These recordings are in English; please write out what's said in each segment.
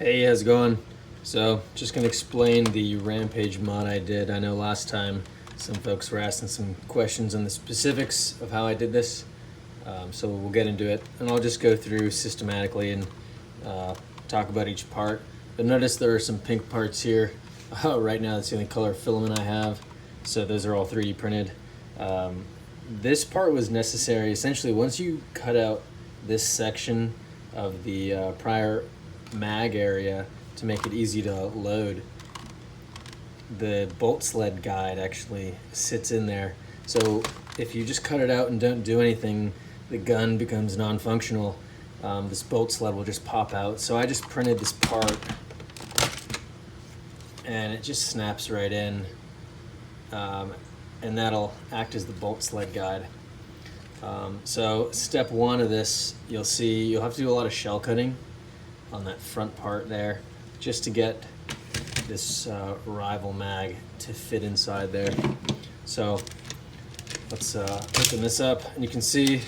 Hey, how's it going? So, just gonna explain the Rampage mod I did. I know last time some folks were asking some questions on the specifics of how I did this. So we'll get into it, and I'll just go through systematically and talk about each part. But notice there are some pink parts here. Right now, that's the only color filament I have. So those are all 3D printed. This part was necessary. Essentially, once you cut out this section of the prior mag area to make it easy to load, the bolt sled guide actually sits in there. So if you just cut it out and don't do anything, the gun becomes non-functional. This bolt sled will just pop out. So I just printed this part and it just snaps right in, and that'll act as the bolt sled guide. So step one of this, you'll see you'll have to do a lot of shell cutting on that front part there just to get this rival mag to fit inside there. So let's open this up, and you can see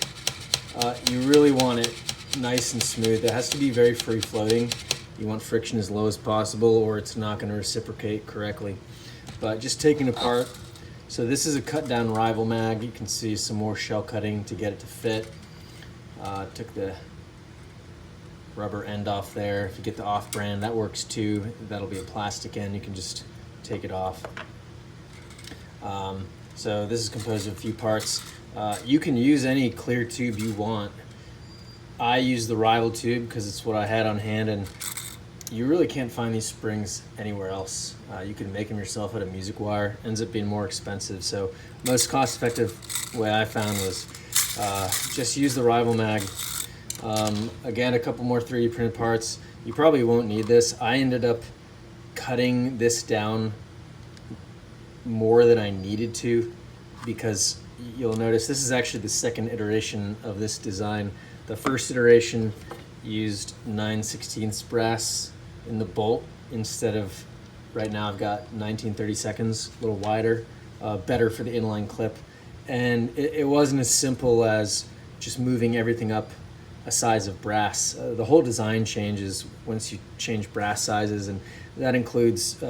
you really want it nice and smooth. It has to be very free floating. You want friction as low as possible, or it's not going to reciprocate correctly. But just taking it apart, so this is a cut down rival mag. You can see some more shell cutting to get it to fit. Took the rubber end off there. If you get the off brand, that works too. That'll be a plastic end. You can just take it off. So this is composed of a few parts. You can use any clear tube you want. I use the rival tube because it's what I had on hand, and you really can't find these springs anywhere else. You can make them yourself out of music wire. Ends up being more expensive. So most cost-effective way I found was just use the rival mag. Again, a couple more 3D printed parts. You probably won't need this. I ended up cutting this down more than I needed to, because you'll notice this is actually the second iteration of this design. The first iteration used 9/16 brass in the bolt instead of, right now I've got 19/32, a little wider, better for the inline clip. And it wasn't as simple as just moving everything up a size of brass. The whole design changes once you change brass sizes, and that includes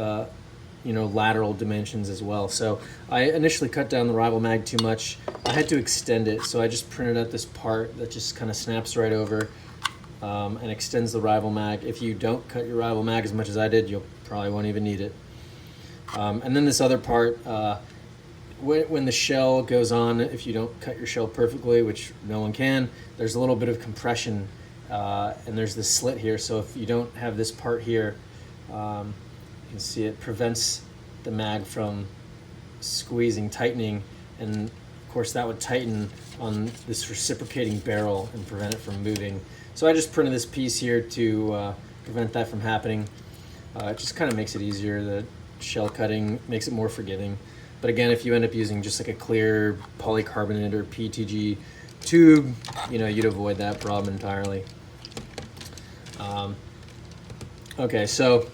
lateral dimensions as well. So I initially cut down the rival mag too much. I had to extend it, so I just printed out this part that just kind of snaps right over and extends the rival mag. If you don't cut your rival mag as much as I did, you'll probably won't even need it. And then this other part, when the shell goes on, if you don't cut your shell perfectly, which no one can, there's a little bit of compression, and there's this slit here. So if you don't have this part here, you can see it prevents the mag from squeezing, tightening, and of course that would tighten on this reciprocating barrel and prevent it from moving. So I just printed this piece here to prevent that from happening. It just kind of makes it easier. The shell cutting makes it more forgiving. But again, if you end up using just like a clear polycarbonate or PTG tube, you'd avoid that problem entirely. Okay, so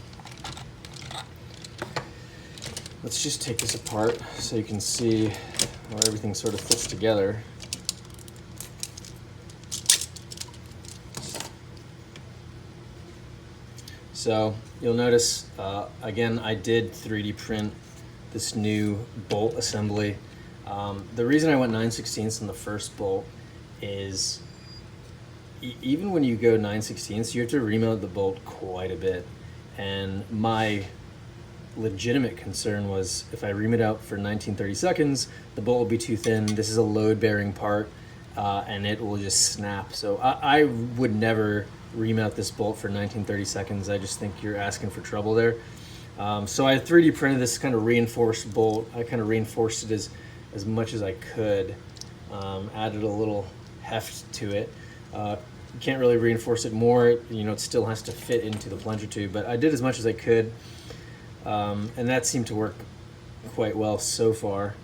let's just take this apart so you can see where everything sort of fits together. So you'll notice, again, I did 3D print this new bolt assembly. The reason I went 9/16 on the first bolt is even when you go 9/16, you have to remount the bolt quite a bit. And my legitimate concern was if I ream it out for 19/32, the bolt will be too thin. This is a load-bearing part, and it will just snap. So I would never remount this bolt for 19/32. I just think you're asking for trouble there. So I 3D printed this kind of reinforced bolt. I kind of reinforced it as much as I could, added a little heft to it. You can't really reinforce it more. It still has to fit into the plunger tube, but I did as much as I could, and that seemed to work quite well so far.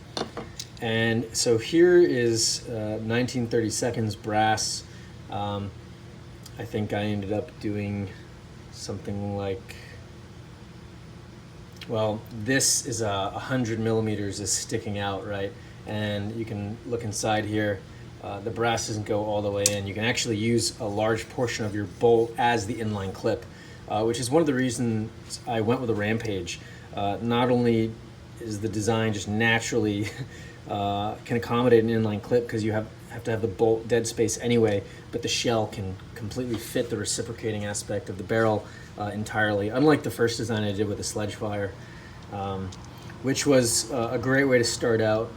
And so here is 19/32 brass. I think I ended up doing something like, well, this is 100 millimeters is sticking out, right? And you can look inside here. The brass doesn't go all the way in. You can actually use a large portion of your bolt as the inline clip. which is one of the reasons I went with a Rampage. Not only is the design just naturally can accommodate an inline clip because you have to have the bolt dead space anyway, but the shell can completely fit the reciprocating aspect of the barrel entirely, unlike the first design I did with the Sledgefire, which was a great way to start out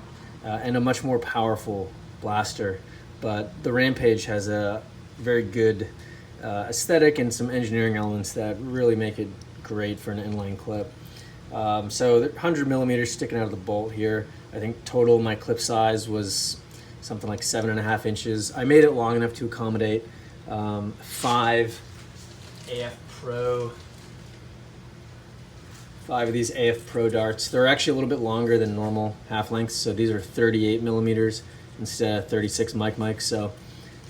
and a much more powerful blaster. But the Rampage has a very good aesthetic and some engineering elements that really make it great for an inline clip. So 100 millimeters sticking out of the bolt here. I think total my clip size was something like 7.5 inches. I made it long enough to accommodate 5 of these AF Pro darts. They're actually a little bit longer than normal half lengths, so these are 38 millimeters instead of 36 mic. So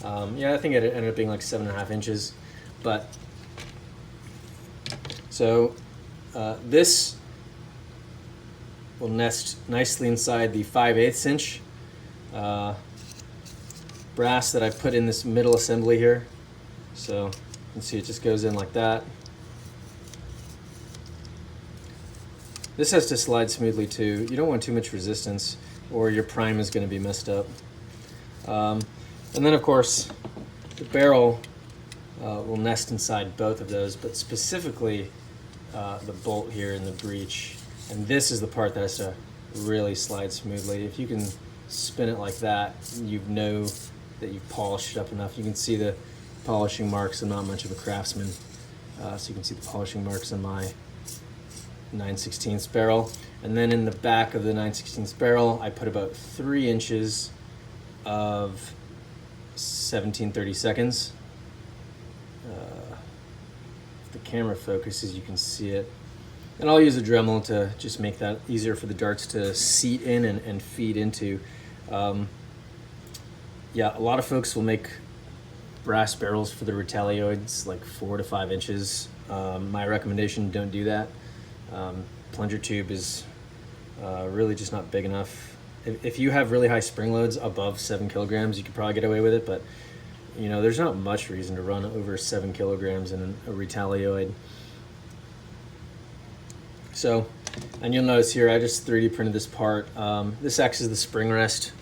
yeah, I think it ended up being like 7.5 inches. But so this will nest nicely inside the 5/8 inch brass that I put in this middle assembly here. So you can see it just goes in like that. This has to slide smoothly too. You don't want too much resistance or your prime is going to be messed up. And then of course the barrel will nest inside both of those, but specifically the bolt here in the breech. And this is the part that has to really slide smoothly. If you can spin it like that, you know that you've polished it up enough. You can see the polishing marks. I'm not much of a craftsman, so you can see the polishing marks on my 9/16 barrel. And then in the back of the 9/16 barrel, I put about 3 inches of 17/32. If the camera focuses, you can see it. And I'll use a Dremel to just make that easier for the darts to seat in and feed into. Yeah, a lot of folks will make brass barrels for the retaliatoids, like 4 to 5 inches. My recommendation, don't do that. Plunger tube is really just not big enough. If you have really high spring loads above 7 kilograms, you could probably get away with it, but you know, there's not much reason to run over 7 kilograms in a retaliatoid. So, and you'll notice here, I just 3D printed this part. This acts as the spring rest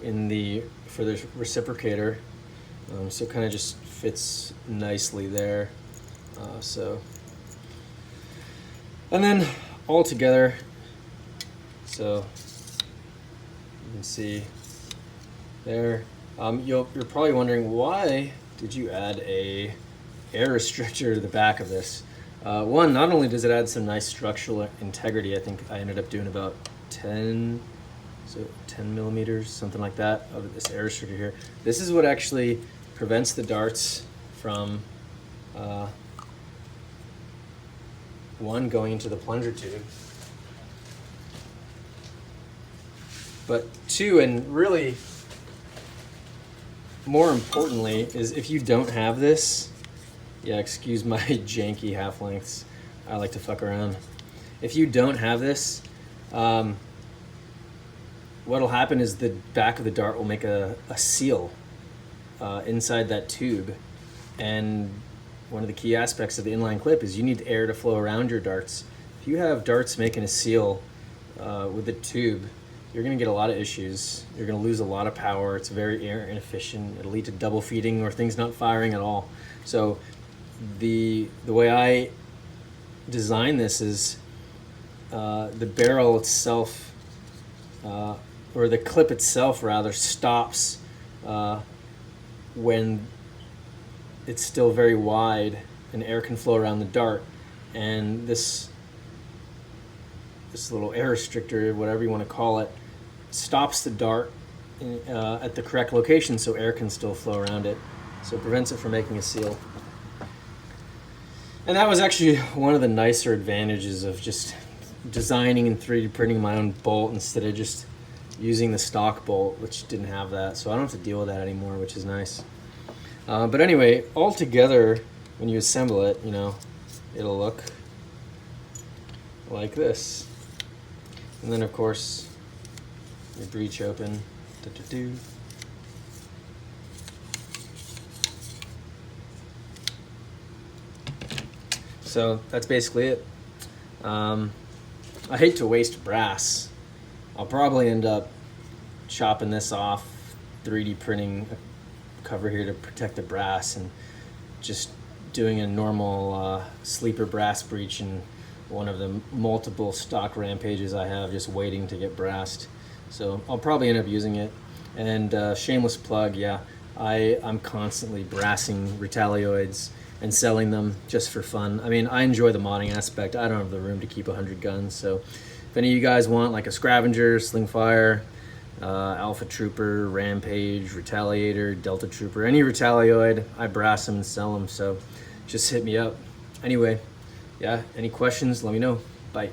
for the reciprocator. So it kind of just fits nicely there. And then all together, so you can see there. You're probably wondering, why did you add a air restrictor to the back of this? One, not only does it add some nice structural integrity, I think I ended up doing about 10 millimeters, something like that, of this air restrictor here. This is what actually prevents the darts from one, going into the plunger tube, but two, and really more importantly, is if you don't have this, yeah, excuse my janky half lengths, I like to fuck around. If you don't have this, what'll happen is the back of the dart will make a seal inside that tube, and one of the key aspects of the inline clip is you need air to flow around your darts. If you have darts making a seal with the tube, you're going to get a lot of issues. You're going to lose a lot of power. It's very air inefficient. It'll lead to double feeding or things not firing at all. So the way I design this is the barrel itself, or the clip itself rather, stops when it's still very wide and air can flow around the dart, and this little air restrictor, whatever you want to call it, stops the dart at the correct location so air can still flow around it, so it prevents it from making a seal. And that was actually one of the nicer advantages of just designing and 3D printing my own bolt instead of just using the stock bolt, which didn't have that, so I don't have to deal with that anymore, which is nice. But anyway, all together, when you assemble it, you know, it'll look like this. And then, of course, your breech open. So that's basically it. I hate to waste brass. I'll probably end up chopping this off, 3D printing a cover here to protect the brass, and just doing a normal sleeper brass breech in one of the multiple stock Rampages I have, just waiting to get brassed. So I'll probably end up using it. And shameless plug, yeah, I'm constantly brassing Retaliates and selling them just for fun. I mean, I enjoy the modding aspect. I don't have the room to keep 100 guns, so if any of you guys want like a Scavenger, Slingfire, Alpha Trooper, Rampage, Retaliator, Delta Trooper, any Retalioid, I brass them and sell them, so just hit me up. Anyway, yeah, any questions, let me know. Bye.